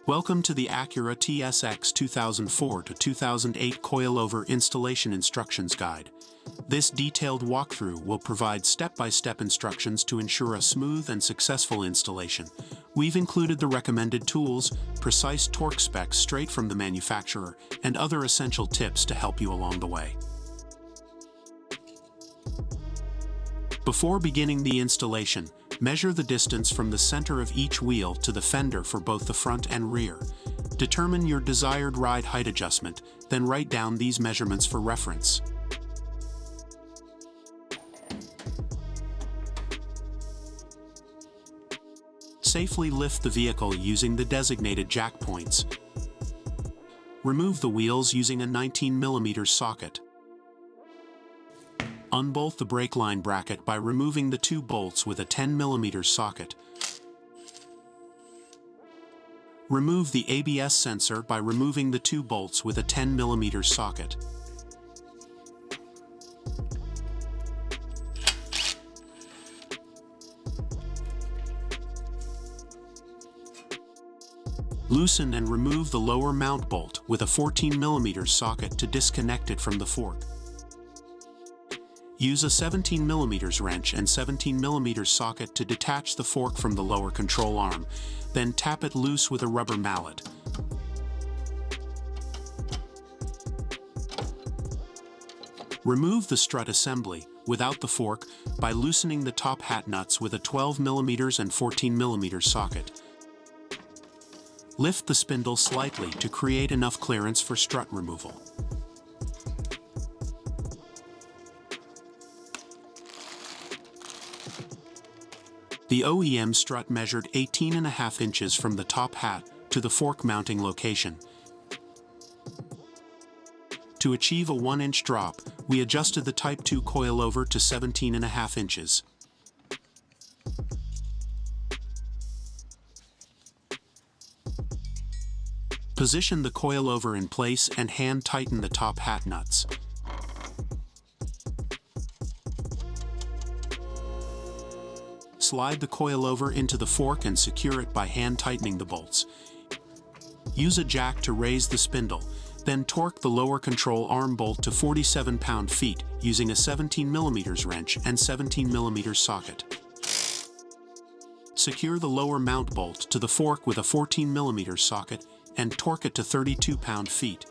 Welcome to the Acura TSX 2004 to 2008 Coilover Installation Instructions Guide. This detailed walkthrough will provide step-by-step instructions to ensure a smooth and successful installation. We've included the recommended tools, precise torque specs straight from the manufacturer, and other essential tips to help you along the way. Before beginning the installation, measure the distance from the center of each wheel to the fender for both the front and rear. Determine your desired ride height adjustment, then write down these measurements for reference. Safely lift the vehicle using the designated jack points. Remove the wheels using a 19mm socket. Unbolt the brake line bracket by removing the two bolts with a 10mm socket. Remove the ABS sensor by removing the two bolts with a 10mm socket. Loosen and remove the lower mount bolt with a 14mm socket to disconnect it from the fork. Use a 17mm wrench and 17mm socket to detach the fork from the lower control arm, then tap it loose with a rubber mallet. Remove the strut assembly, without the fork, by loosening the top hat nuts with a 12mm and 14mm socket. Lift the spindle slightly to create enough clearance for strut removal. The OEM strut measured 18.5 inches from the top hat to the fork mounting location. To achieve a 1-inch drop, we adjusted the Type 2 coilover to 17.5 inches. Position the coilover in place and hand tighten the top hat nuts. Slide the coilover into the fork and secure it by hand tightening the bolts. Use a jack to raise the spindle, then torque the lower control arm bolt to 47 pound-feet using a 17mm wrench and 17mm socket. Secure the lower mount bolt to the fork with a 14mm socket and torque it to 32 pound-feet.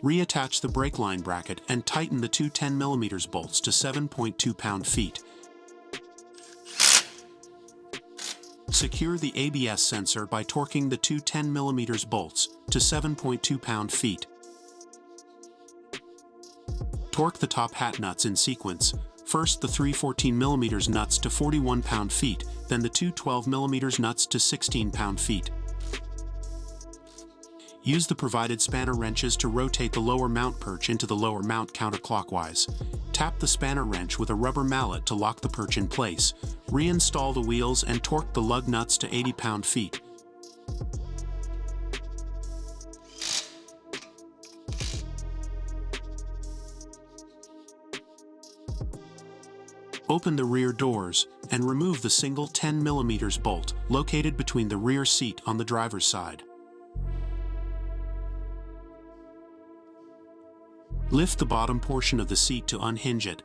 Reattach the brake line bracket and tighten the two 10mm bolts to 7.2 pound-feet. Secure the ABS sensor by torquing the two 10mm bolts to 7.2 pound-feet. Torque the top hat nuts in sequence, first the three 14mm nuts to 41 pound-feet, then the two 12mm nuts to 16 pound-feet. Use the provided spanner wrenches to rotate the lower mount perch into the lower mount counterclockwise. Tap the spanner wrench with a rubber mallet to lock the perch in place. Reinstall the wheels and torque the lug nuts to 80 pound-feet. Open the rear doors and remove the single 10mm bolt located between the rear seat on the driver's side. Lift the bottom portion of the seat to unhinge it,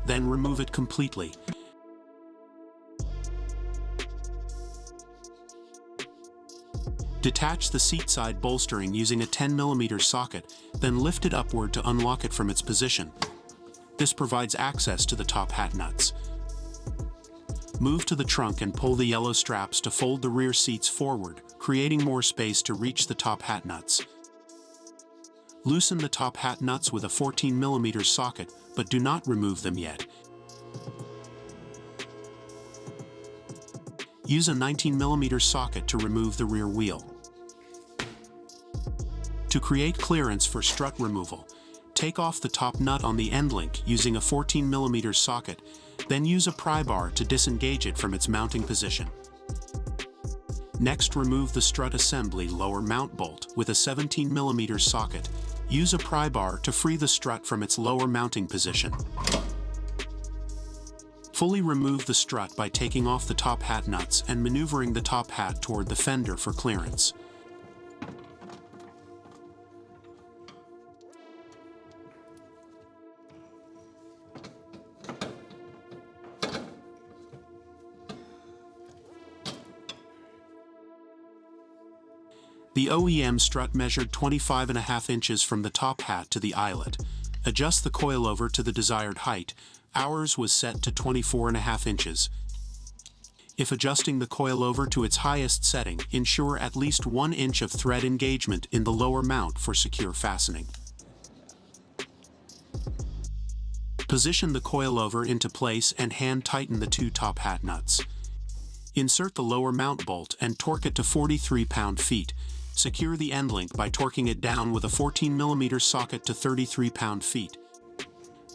then remove it completely. Detach the seat side bolstering using a 10mm socket, then lift it upward to unlock it from its position. This provides access to the top hat nuts. Move to the trunk and pull the yellow straps to fold the rear seats forward, creating more space to reach the top hat nuts. Loosen the top hat nuts with a 14mm socket, but do not remove them yet. Use a 19mm socket to remove the rear wheel. To create clearance for strut removal, take off the top nut on the end link using a 14mm socket, then use a pry bar to disengage it from its mounting position. Next, remove the strut assembly lower mount bolt with a 17mm socket. Use a pry bar to free the strut from its lower mounting position. Fully remove the strut by taking off the top hat nuts and maneuvering the top hat toward the fender for clearance. The OEM strut measured 25.5 inches from the top hat to the eyelet. Adjust the coilover to the desired height. Ours was set to 24.5 inches. If adjusting the coilover to its highest setting, ensure at least 1 inch of thread engagement in the lower mount for secure fastening. Position the coilover into place and hand tighten the 2 top hat nuts. Insert the lower mount bolt and torque it to 43 pound-feet. Secure the end link by torquing it down with a 14 mm socket to 33 pound-feet.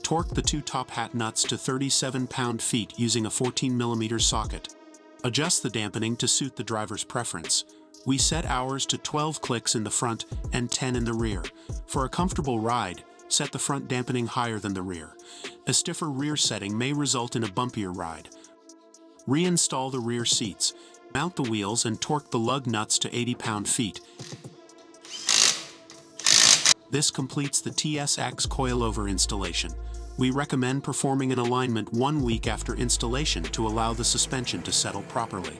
Torque the 2 top hat nuts to 37 pound-feet using a 14 mm socket. Adjust the dampening to suit the driver's preference. We set ours to 12 clicks in the front and 10 in the rear. For a comfortable ride, set the front dampening higher than the rear. A stiffer rear setting may result in a bumpier ride. Reinstall the rear seats. Mount the wheels and torque the lug nuts to 80 pound-feet. This completes the TSX coilover installation. We recommend performing an alignment 1 week after installation to allow the suspension to settle properly.